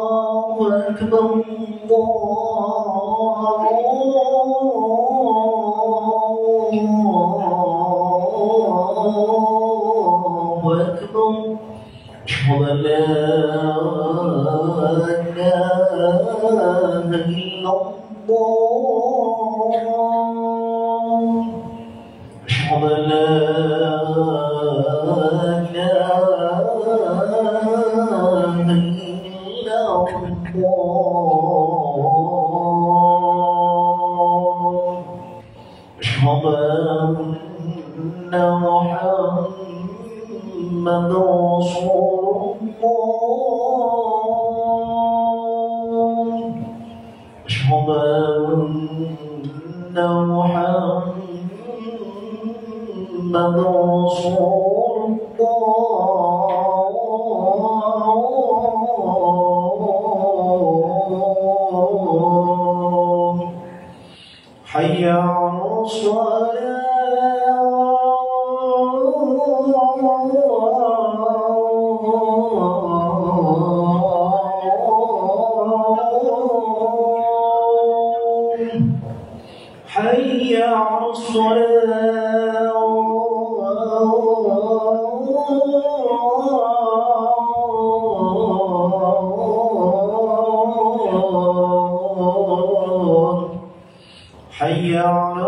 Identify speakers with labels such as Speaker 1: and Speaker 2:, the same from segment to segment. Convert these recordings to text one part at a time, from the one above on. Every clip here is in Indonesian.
Speaker 1: الله أكبر الله أكبر أشهد أن لا إله إلا الله أشهد أن لا إله إلا الله أشهد أن محمد رسول الله أشهد أن محمد رسول الله حي على حي على الصلاة حي على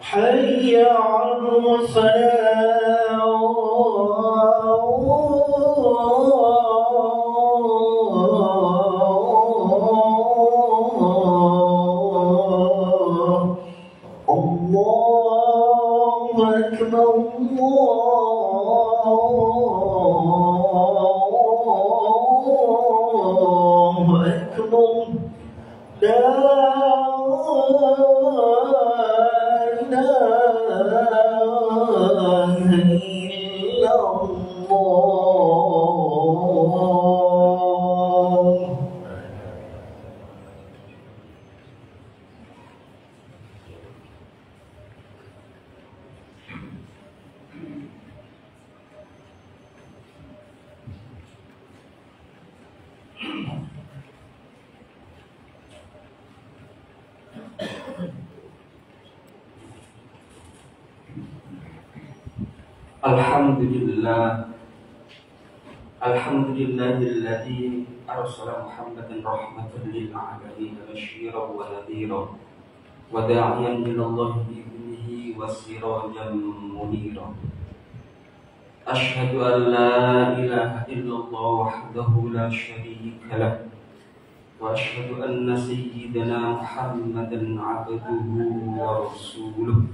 Speaker 1: حي على الله أكبر الله أكبر لا إله إلا الله
Speaker 2: Alhamdulillahilladzi arsala Muhammadan rahmatan lil alamin basyiran wa nadhiran wa da'iyan ila Allah bi idnihi wa sirajan munira. Ashhadu an la ilaha illallah wahdahu la syarika lah wa ashhadu anna sayyidana Muhammadan abduhu wa rasuluh.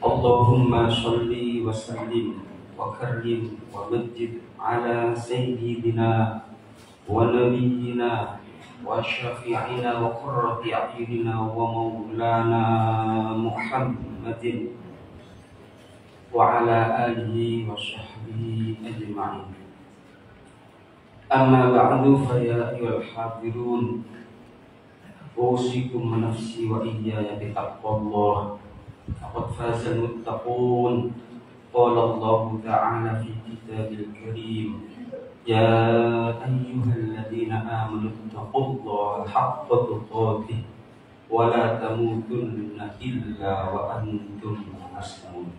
Speaker 2: Allahumma shalli wa sallim wa karrim wa majid ala sayyidina wa nabiyyina wa syafi'ina wa qurrati a'yunina wa maulana Muhammadin wa ala alihi wa sahbihi ajma'in. Amma ba'du fa ya ayyuhal hadirun usikum wa nafsi wa iyaya bi taqwallah. Faqad fazal muttaqun. Qala Allah ta'ala fi kitabil karim ya ayyuhalladzina amanu taqullaha haqqa tuqatih wa la tamutunna illa wa antum muslimun.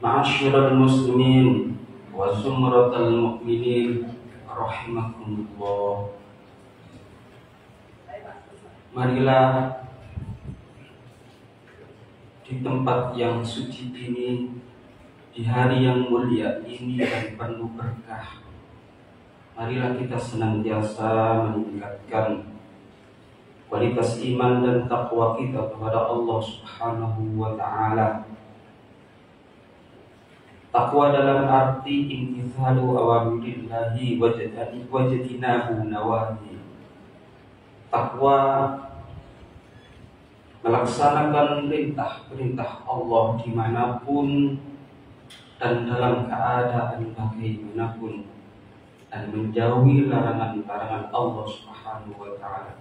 Speaker 2: Ma'asyiral muslimin wa zumratal mu'minin rahimakumullah. Marilah di tempat yang suci ini, di hari yang mulia ini dan penuh berkah, marilah kita senantiasa meningkatkan kualitas iman dan takwa kita kepada Allah Subhanahu wa ta'ala. Takwa dalam arti imtithalu awamirillahi wajtinabu nawahi. Takwa melaksanakan perintah-perintah Allah dimanapun dan dalam keadaan bagaimanapun, dan menjauhi larangan-larangan Allah Subhanahu wa Ta'ala,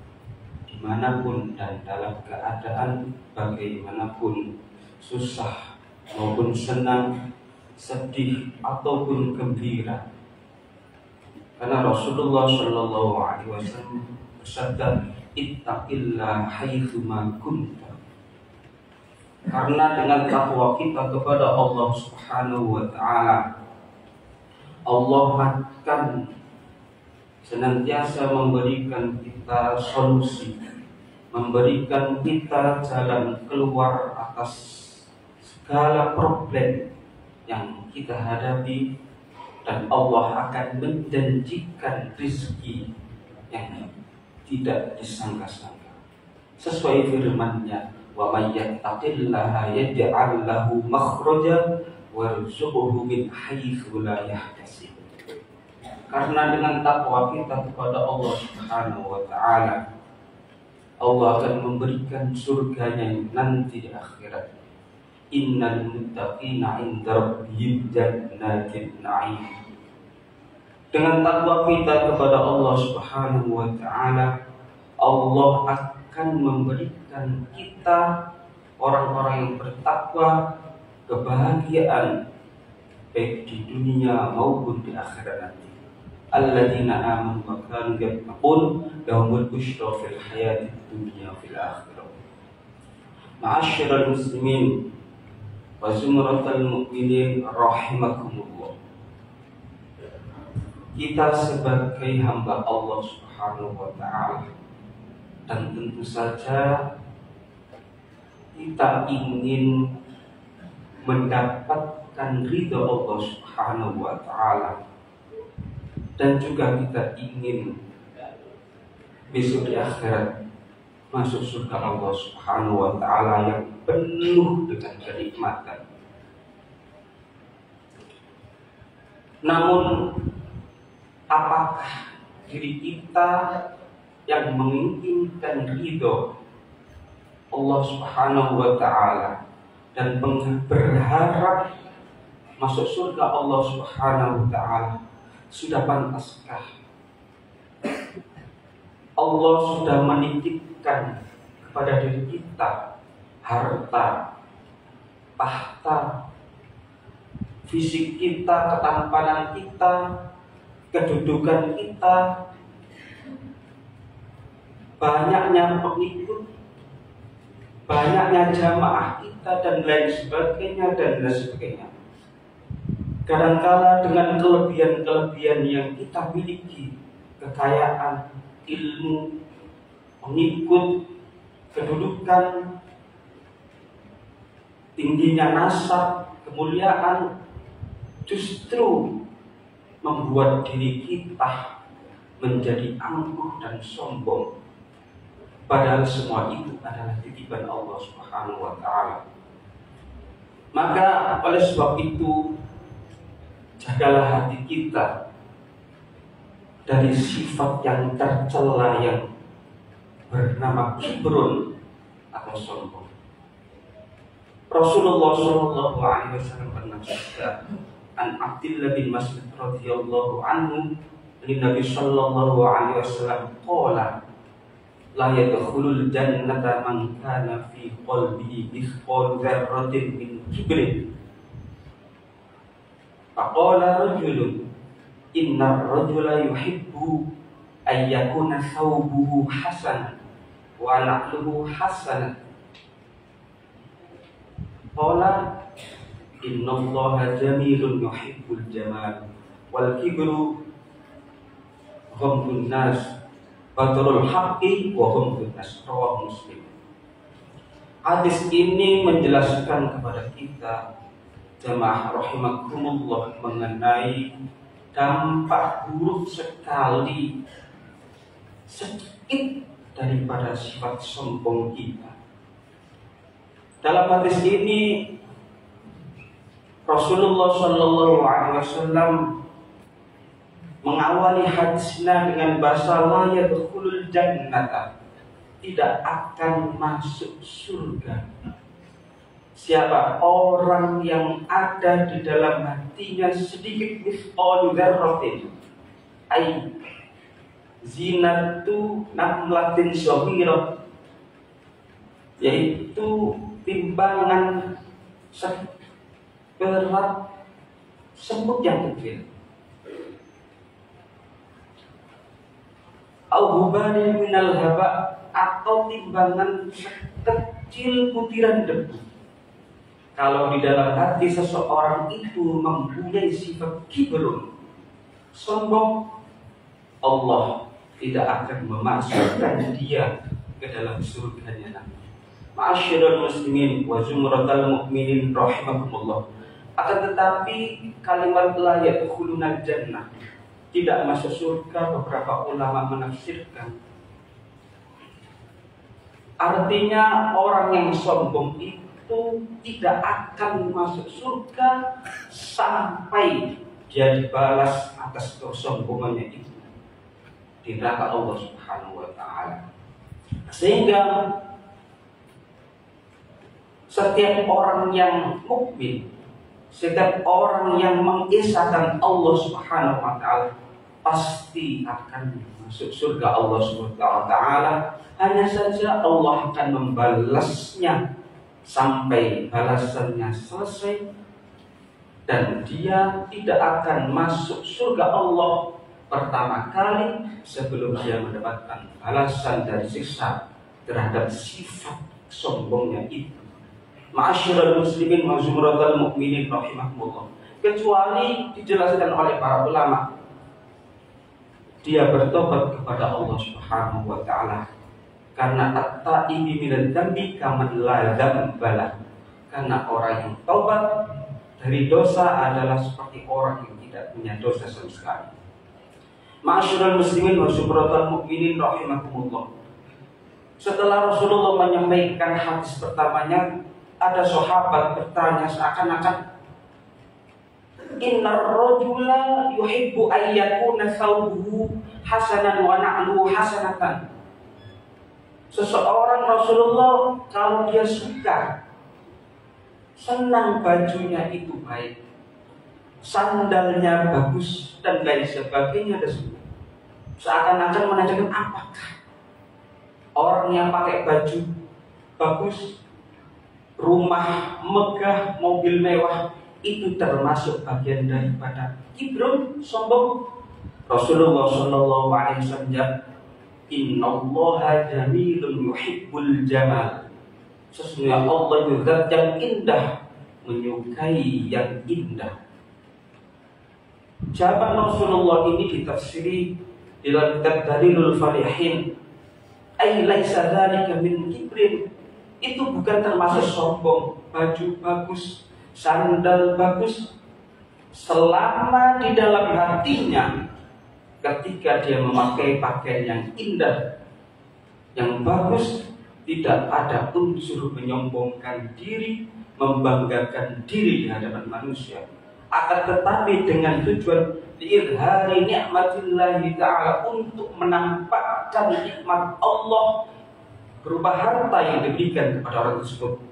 Speaker 2: dimanapun dan dalam keadaan bagaimanapun, susah maupun senang, sedih ataupun gembira. Karena Rasulullah Shallallahu Alaihi Wasallam bersabda, ittaqillah haitsu ma kunta. Karena dengan takwa kita kepada Allah Subhanahu wa Ta'ala, Allah akan senantiasa memberikan kita solusi, memberikan kita jalan keluar atas segala problem yang kita hadapi, dan Allah akan menjanjikan rezeki yang tidak disangka-sangka. Sesuai firman-Nya, wa may yattaqillaha yaj'al lahu makhraja warzuqhu min haitsu la yahtasib. Karena dengan takwa kita kepada Allah Subhanahu wa Ta'ala, Allah akan memberikan surganya nanti di akhirat. Innal muttaqina 'inda rabbihim jannatin na'im. Dengan takwa kita kepada Allah Subhanahu wa Ta'ala, Allah akan memberikan kita, orang-orang yang bertakwa, kebahagiaan baik di dunia maupun di akhirat nanti. Alladzina amanu wa kanu yattaqun lahumul busyra fil hayatid dunya fil akhirah. Ma'asyiral muslimin wa zumratal mu'minin rahimakumullah. Kita sebagai hamba Allah Subhanahu wa Ta'ala, dan tentu saja kita ingin mendapatkan ridha Allah Subhanahu wa Ta'ala, dan juga kita ingin besok di akhirat masuk surga Allah Subhanahu wa Ta'ala yang penuh dengan kenikmatan. Namun apakah diri kita yang menginginkan ridho Allah Subhanahu wa Ta'ala dan berharap masuk surga Allah Subhanahu wa Ta'ala, sudah pantaskah Allah sudah menitipkan kepada diri kita harta, tahta, fisik kita, ketampanan kita, kedudukan kita, banyaknya pengikut, banyaknya jamaah kita, dan lain sebagainya dan lain sebagainya. Kadangkala dengan kelebihan-kelebihan yang kita miliki, kekayaan, ilmu, pengikut, kedudukan, tingginya nasab, kemuliaan, justru membuat diri kita menjadi angkuh dan sombong. Padahal semua itu adalah titipan Allah Subhanahu wa Ta'ala. Maka oleh sebab itu, jagalah hati kita dari sifat yang tercela yang bernama kibrun atau sombong. Rasulullah Shallallahu Alaihi Wasallam pernah bersabda, an Abdullah bin Mas'ud radhiyallahu anhu, dari Nabi Shallallahu Alaihi Wasallam, qala la yadkhulul jannata man kana fi qalbihi mithqal dzarratin min kibrin. Faqala rajulun inna rajula yuhibbu an yakuna thawbuhu hasan wa na'luhu hasan. Qala innallaha jamilun yuhibbul jamal wal kibru ghamdun nas batrul haqqi wa ghamdun nas. Rawah Muslim. Hadis ini menjelaskan kepada kita, jamaah rahimakumullah, mengenai dampak buruk sekali sedikit daripada sifat sombong kita. Dalam hadis ini Rasulullah Shallallahu Alaihi Wasallam mengawali hadisnya dengan bahasa la yadkhulul jannata, tidak akan masuk surga siapa orang yang ada di dalam hatinya sedikit mithqal dzarratin, ai zinatu namlatin syahirah, yaitu timbangan berat semut yang kecil. Au-hubani minal haba, atau timbangan kecil butiran debu. Kalau di dalam hati seseorang itu mempunyai sifat kibrun, sombong, Allah tidak akan memasukkan dia ke dalam surganya nanti. Ma'asyiral muslimin wa zumratal mu'minin rahimakumullah. Akan tetapi kalimat la yadkhulunal jannah, tidak masuk surga, beberapa ulama menafsirkan artinya orang yang sombong itu tidak akan masuk surga sampai dia dibalas atas kesombongannya itu di neraka Allah Subhanahu wa taala. Sehingga setiap orang yang mukmin, setiap orang yang mengesahkan Allah Subhanahu wa taala pasti akan masuk surga Allah Subhanahu wa taala. Hanya saja Allah akan membalasnya sampai balasannya selesai, dan dia tidak akan masuk surga Allah pertama kali sebelum dia mendapatkan balasan dari siksa terhadap sifat sombongnya itu. Ma'asyiral muslimin wa zumratal mu'minin rahimakumullah. Kecuali dijelaskan oleh para ulama, dia bertobat kepada Allah Subhanahu wa taala. Karena at-taibi minadz dzambi kaman la dzambalah. Karena orang yang taubat dari dosa adalah seperti orang yang tidak punya dosa sama sekali. Ma'asyiral muslimin wa zumratal mu'minin rahimakumullah. Setelah Rasulullah menyampaikan hadis pertamanya, ada sahabat bertanya seakan-akan, innar rajula yuhibbu ayyakuna thawbuhu hasanan wa na'luhu hasanatan. Seseorang, Rasulullah, kalau dia suka, senang bajunya itu baik, sandalnya bagus dan lain sebagainya, seakan-akan menanyakan apakah orang yang pakai baju bagus, rumah megah, mobil mewah itu termasuk bagian daripada kibrun, sombong? Rasulullah Shallallahu Alaihi Wasallam, Innallaha jamilun yuhibbul jamal. Sesungguhnya Allah itu zat yang indah, menyukai yang indah. Jawaban Rasulullah ini ditafsiri dalam kitab Dalilul Falihin, ay laisa dzalika min kibrin. Itu bukan termasuk sombong. Baju bagus, sandal bagus, selama di dalam hatinya ketika dia memakai pakaian yang indah, yang bagus, tidak ada unsur menyombongkan diri, membanggakan diri di hadapan manusia. Akan tetapi dengan tujuan diirhari nikmatillahi ta'ala, untuk menampakkan nikmat Allah berupa harta yang diberikan kepada orang tersebut.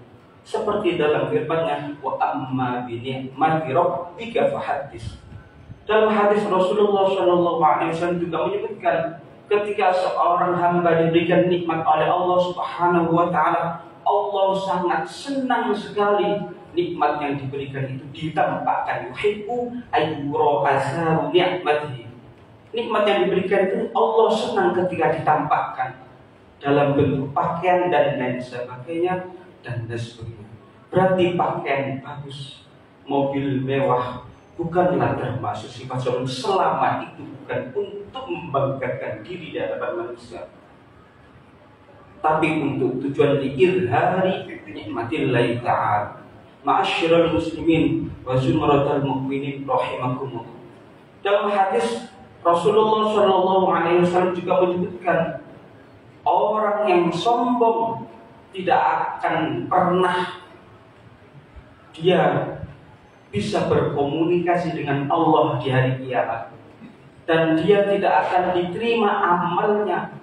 Speaker 2: Seperti dalam firman-Nya, wa amma bi ni'mati rabbika fahaddits. Dalam hadis Rasulullah Shallallahu Alaihi Wasallam juga menyebutkan, ketika seorang hamba diberikan nikmat oleh Allah Subhanahu Wa Taala, Allah sangat senang sekali nikmat yang diberikan itu ditampakkan. Yuhibbu ayyura asaru ni'matihi. Nikmat yang diberikan itu Allah senang ketika ditampakkan dalam bentuk pakaian dan lain sebagainya dan sebagainya. Berarti pakaian bagus, mobil mewah bukanlah termasuk sifat sombong selama itu bukan untuk membanggakan diri di hadapan manusia, tapi untuk tujuan diirhari nikmatillahi ta'ala. Ma'asyiral muslimin wa zumratal mu'minin rahimakumullah. Dalam hadis Rasulullah Shallallahu Alaihi Wasallam juga menyebutkan, orang yang sombong tidak akan pernah dia bisa berkomunikasi dengan Allah di hari kiamat, dan dia tidak akan diterima amalnya,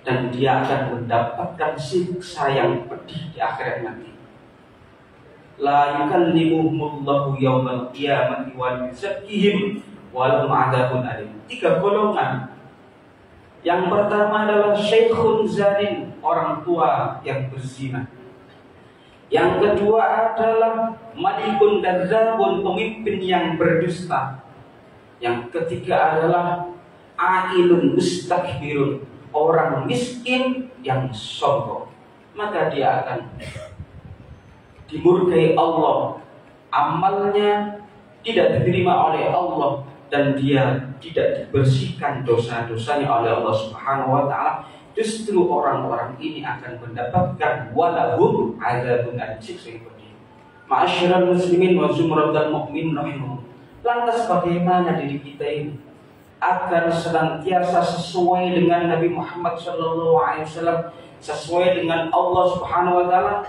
Speaker 2: dan dia akan mendapatkan siksa yang pedih di akhirat nanti. La yukallimuhumullahu yawmal qiyamati wa yuzakkihim walahum adzabun alim. 3 golongan. Yang pertama adalah syekhun zanin, orang tua yang berzina. Yang kedua adalah malikun kadzabun, pemimpin yang berdusta. Yang ketiga adalah ailun mustakbirun, orang miskin yang sombong. Maka dia akan dimurkai Allah, amalnya tidak diterima oleh Allah, dan dia tidak dibersihkan dosa-dosanya oleh Allah Subhanahu wa taala. Justru orang-orang ini akan mendapatkan walahum adzabun alim, siksa yang pedih. Ma'asyiral muslimin wa zumratal mu'min rahimahum. Lantas bagaimana diri kita ini agar senantiasa sesuai dengan Nabi Muhammad SAW, sesuai dengan Allah Subhanahu wa taala?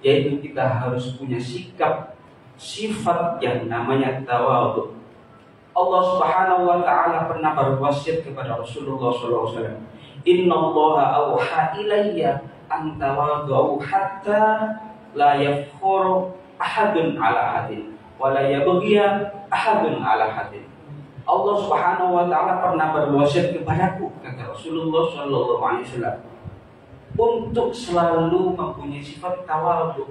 Speaker 2: Yaitu kita harus punya sikap, sifat yang namanya tawadhu. Allah Subhanahu wa taala pernah berwasiat kepada Rasulullah SAW, innallaha auha ilayya an tawadhu hatta la yafkhuru ahadun ala ahadin wa la yabghiya ahadun ala ahadin. Allah Subhanahu wa taala pernah berwasiat kepadaku, kata Rasulullah SAW, untuk selalu mempunyai sifat tawadhu,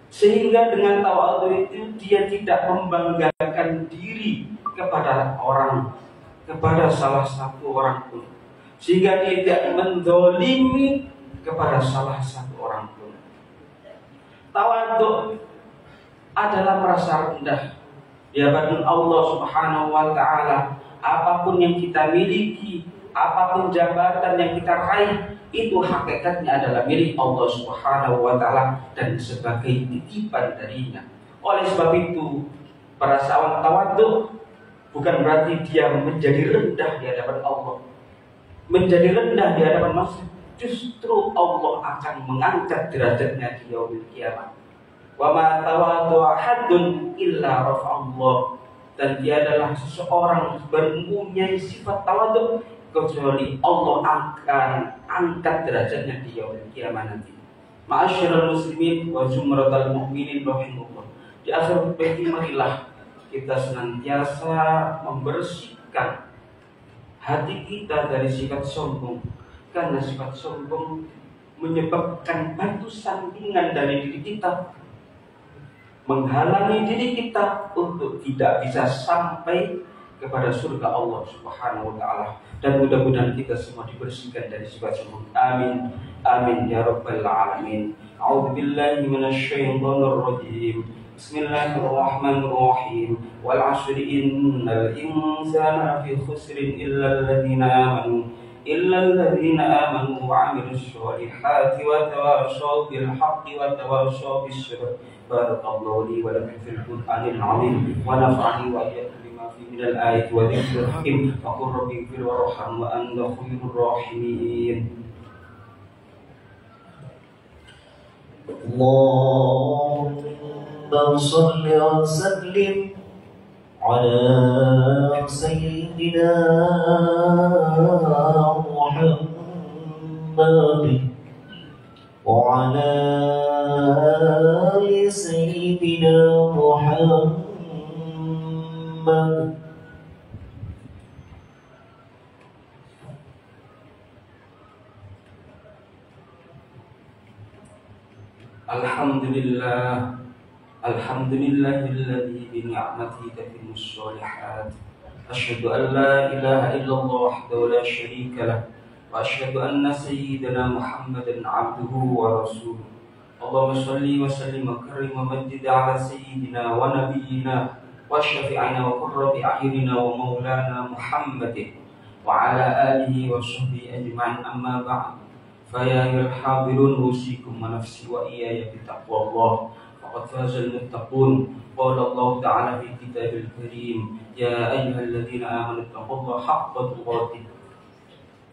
Speaker 2: sehingga dengan tawadhu itu dia tidak membanggakan diri kepada orang, kepada salah satu orang pun, sehingga dia tidak mendolimi kepada salah satu orang pun. Tawadhu adalah merasa rendah di hadapan Allah Subhanahu wa taala. Apapun yang kita miliki, apapun jabatan yang kita raih, itu hakikatnya adalah milik Allah Subhanahu wa taala dan sebagai titipan darinya. Oleh sebab itu, perasaan tawadhu bukan berarti dia menjadi rendah di hadapan Allah, menjadi rendah di hadapan manusia. Justru Allah akan mengangkat derajatnya di yaumil kiamat. Wa ma tawadhu ahadun illa rafa'allah. Dan dia adalah seseorang mempunyai sifat tawadhu kecuali Allah akan angkat derajatnya di yaumil kiamat nanti. Ma'asyiral muslimin wa zumratal mu'minin rahimahullah. Di akhir khutbah ini marilah kita senantiasa membersihkan hati kita dari sifat sombong, karena sifat sombong menyebabkan batu sandingan dari diri kita, menghalangi diri kita untuk tidak bisa sampai kepada surga Allah Subhanahu wa taala. Dan mudah-mudahan kita semua dibersihkan dari sifat sombong. Amin. Amin ya rabbal alamin. A'udzubillahi minasyaitonir rajim. Bismillahirrahmanirrahim. Wal 'asri innal insana lafi khusrin illa alladhina amanu wa 'amilus solihati wa tawashaw bil haqqi wa tawashaw bis sabr. Barakallahu li wa lakum fil Qur'anil 'azim wa nafa'ani wa iyyakum bima fihi minal ayati wa dhikril hakim. Wa qur rabbi ighfir warham wa anta khairur rahimin.
Speaker 1: اللهم صل وسلم على سيدنا محمد وعلى آل سيدنا محمد.
Speaker 2: Alhamdulillah, alhamdulillahilladzi bi ni'matihi tatimmus sholihat. Asyhadu an la ilaha illallah wahdahu la syarika lah, wa asyhadu anna sayyidana Muhammadan abduhu wa rasuluh. Allahumma shalli wa sallim wa karrim wa majjid ala sayyidina wa nabiyyina wa syafi'ina wa qurrati a'yunina wa maulana Muhammadin wa ala alihi wa sahbihi ajma'in, amma ba'd. Faya ayyuhal hadirun usikum wa nafsi wa iyaya bittaqwallah faqad fazal muttaqun. Qala Allah ta'ala fi kitabil karim, ya ayyuhalladzina amanu taqullaha haqqa tuqatih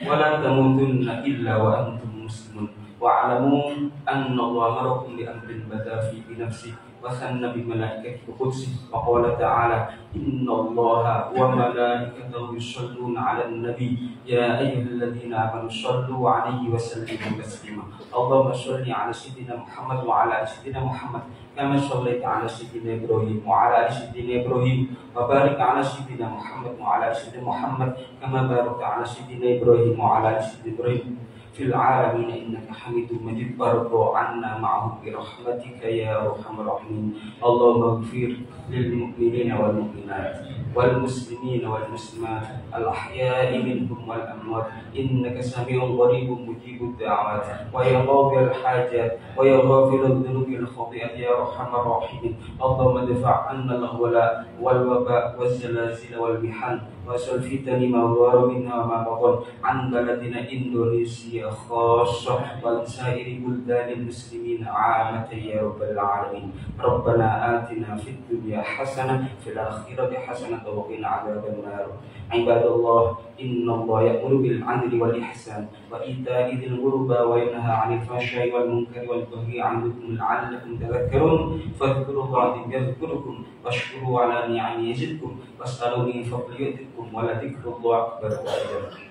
Speaker 2: wa la tamutunna illa wa antum muslimun wa 'alamu anna Allah amarakum bi amrin bada fi nafsi وثنى بملائكته القدس وقال تعالى إن الله وملائكته يصلون على النبي يا أيها الذين آمنوا صلوا عليه وسلموا تسليما اللهم صل على سيدنا محمد وعلى آل سيدنا محمد كما صليت على سيدنا إبراهيم وعلى آل سيدنا إبراهيم وبارك على سيدنا محمد وعلى آل سيدنا محمد كما باركت على سيدنا إبراهيم وعلى آل سيدنا إبراهيم في العالمين إنك حميد مجيد وارض عنا معهم برحمتك يا أرحم الراحمين اللهم اغفر للمؤمنين والمؤمنات والمسلمين والمسلمات الأحياء منهم والأموات إنك سميع قريب مجيب الدعوات ويا قاضي الحاجات ويا غافر الذنوب الخطيئة يا أرحم الراحمين اللهم ادفع عنا الأغولاء والوباء والزلازل والمحن وسل الفتن ما ظهر منها وما بطن عن بلدنا إندونيسيا خاصة وعن سائر بلدان المسلمين عامة يا رب العالمين ربنا آتنا في الدنيا حسنة في الآخرة حسنة وقنا عذاب النار عباد الله إن الله يأمر بالعدل والإحسان وإيتاء ذي القربى وينهى عن الفحشاء والمنكر والبغي يعظكم لعلكم تذكرون فاذكروا الله يذكركم واشكروا على نعمه يزدكم واسألوا من فضله يؤتكم ولذكر الله أكبر وأجل